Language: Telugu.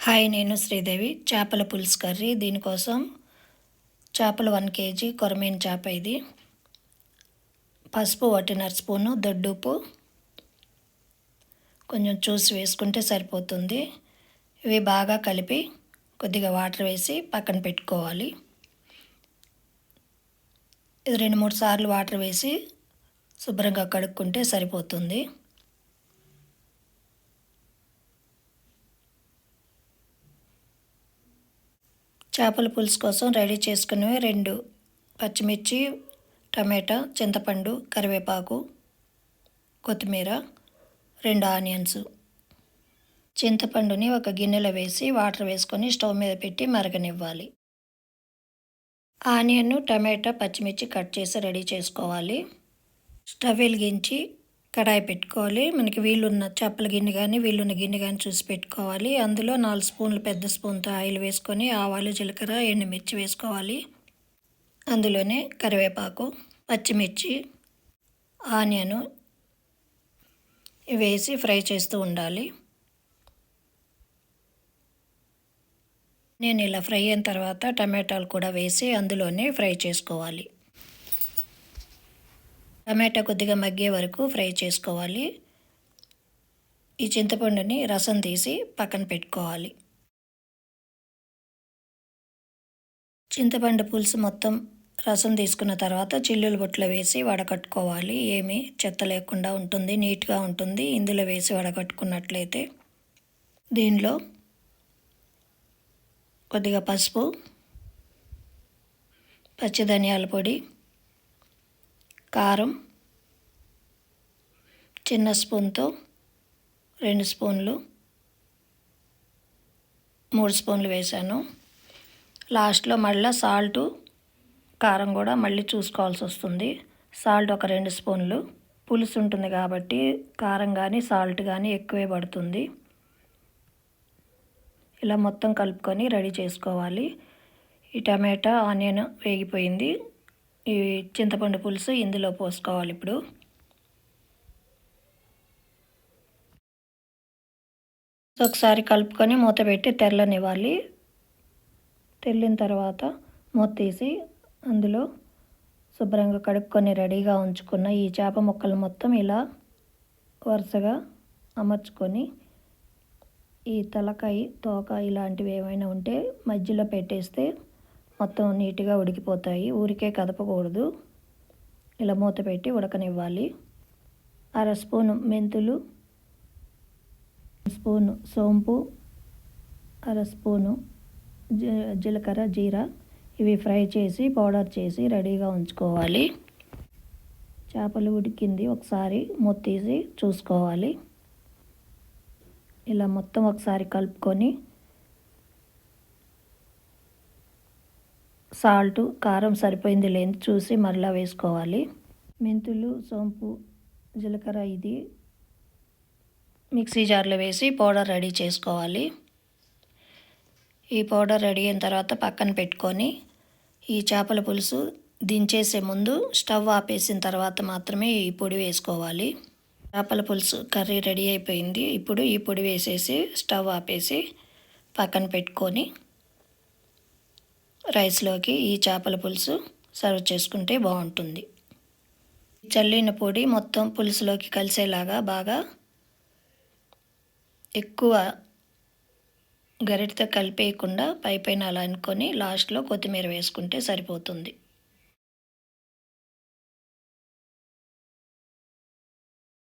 హాయ్, నేను శ్రీదేవి. చేపల పులుసు కర్రీ. దీనికోసం చేపలు 1 కేజీ, కొరమీను చేప ఇది. పసుపు 1.5 స్పూను, దొడ్డుప్పు కొంచెం చూసి వేసుకుంటే సరిపోతుంది. ఇవి బాగా కలిపి కొద్దిగా వాటర్ వేసి పక్కన పెట్టుకోవాలి. ఇది 2-3 సార్లు వాటర్ వేసి శుభ్రంగా కడుక్కుంటే సరిపోతుంది. చేపల పులుసు కోసం రెడీ చేసుకునేవి 2 పచ్చిమిర్చి, టమాటా, చింతపండు, కరివేపాకు, కొత్తిమీర, 2 ఆనియన్స్. చింతపండుని ఒక గిన్నెలో వేసి వాటర్ వేసుకొని స్టవ్ మీద పెట్టి మరగనివ్వాలి. ఆనియన్, టమాటా, పచ్చిమిర్చి కట్ చేసి రెడీ చేసుకోవాలి. స్టవ్ వెలిగించి కడాయి పెట్టుకోవాలి. మనకి వీలున్న చేపల గిన్నె కానీ వీలున్న గిన్నె కానీ చూసి పెట్టుకోవాలి. అందులో 4 స్పూన్లు పెద్ద స్పూన్తో ఆయిల్ వేసుకొని ఆవాలు, జీలకర్ర, ఎండుమిర్చి వేసుకోవాలి. అందులోనే కరివేపాకు, పచ్చిమిర్చి, ఆనియన్ వేసి ఫ్రై చేస్తూ ఉండాలి. నేను ఇలా ఫ్రై అయిన తర్వాత టమాటాలు కూడా వేసి అందులోనే ఫ్రై చేసుకోవాలి. టమాటా కొద్దిగా మగ్గే వరకు ఫ్రై చేసుకోవాలి. ఈ చింతపండుని రసం తీసి పక్కన పెట్టుకోవాలి. చింతపండు పులుసు మొత్తం రసం తీసుకున్న తర్వాత చిల్లులు బుట్టలో వేసి వడకట్టుకోవాలి. ఏమీ చెత్త లేకుండా ఉంటుంది, నీట్గా ఉంటుంది. ఇందులో వేసి వడకట్టుకున్నట్లయితే దీనిలో కొద్దిగా పసుపు, పచ్చి ధనియాల పొడి, కారం చిన్న స్పూన్తో 2 స్పూన్లు, 3 స్పూన్లు వేసాను. లాస్ట్లో మళ్ళీ సాల్టు, కారం కూడా మళ్ళీ చూసుకోవాల్సి వస్తుంది. సాల్ట్ ఒక 2 స్పూన్లు. పులుసు ఉంటుంది కాబట్టి కారం కానీ సాల్ట్ కానీ ఎక్కువే పడుతుంది. ఇలా మొత్తం కలుపుకొని రెడీ చేసుకోవాలి. ఈ టమాటా, ఆనియన్ వేగిపోయింది. ఈ చింతపండు పులుసు ఇందులో పోసుకోవాలి. ఇప్పుడు ఒకసారి కలుపుకొని మూత పెట్టి తెరలనివ్వాలి. తెల్లిన తర్వాత మూత తీసి అందులో శుభ్రంగా కడుక్కొని రెడీగా ఉంచుకున్న ఈ చేప ముక్కలు మొత్తం ఇలా వరుసగా అమర్చుకొని ఈ తలకాయ, తోక ఇలాంటివి ఏమైనా ఉంటే మధ్యలో పెట్టేస్తే మొత్తం నీట్గా ఉడికిపోతాయి. ఊరికే కదపకూడదు. ఇలా మూత పెట్టి ఉడకనివ్వాలి. 1/2 స్పూను మెంతులు, స్పూను సోంపు, 1/2 స్పూను జీలకర్ర, జీరా ఇవి ఫ్రై చేసి పౌడర్ చేసి రెడీగా ఉంచుకోవాలి. చేపలు ఉడికింది, ఒకసారి మూత తీసి చూసుకోవాలి. ఇలా మొత్తం ఒకసారి కలుపుకొని సాల్ట్, కారం సరిపోయింది లేని చూసి మరలా వేసుకోవాలి. మెంతులు, సోంపు, జీలకర్ర ఇది మిక్సీ జార్లో వేసి పౌడర్ రెడీ చేసుకోవాలి. ఈ పౌడర్ రెడీ అయిన తర్వాత పక్కన పెట్టుకొని ఈ చేపల పులుసు దించేసే ముందు స్టవ్ ఆపేసిన తర్వాత మాత్రమే ఈ పొడి వేసుకోవాలి. చేపల పులుసు కర్రీ రెడీ అయిపోయింది. ఇప్పుడు ఈ పొడి వేసేసి స్టవ్ ఆపేసి పక్కన పెట్టుకొని రైస్లోకి ఈ చేపల పులుసు సర్వ్ చేసుకుంటే బాగుంటుంది. చల్లిన పొడి మొత్తం పులుసులోకి కలిసేలాగా బాగా ఎక్కువ గరిటెతో కలిపేయకుండా పైపైన అలా అనుకొని లాస్ట్లో కొత్తిమీర వేసుకుంటే సరిపోతుంది.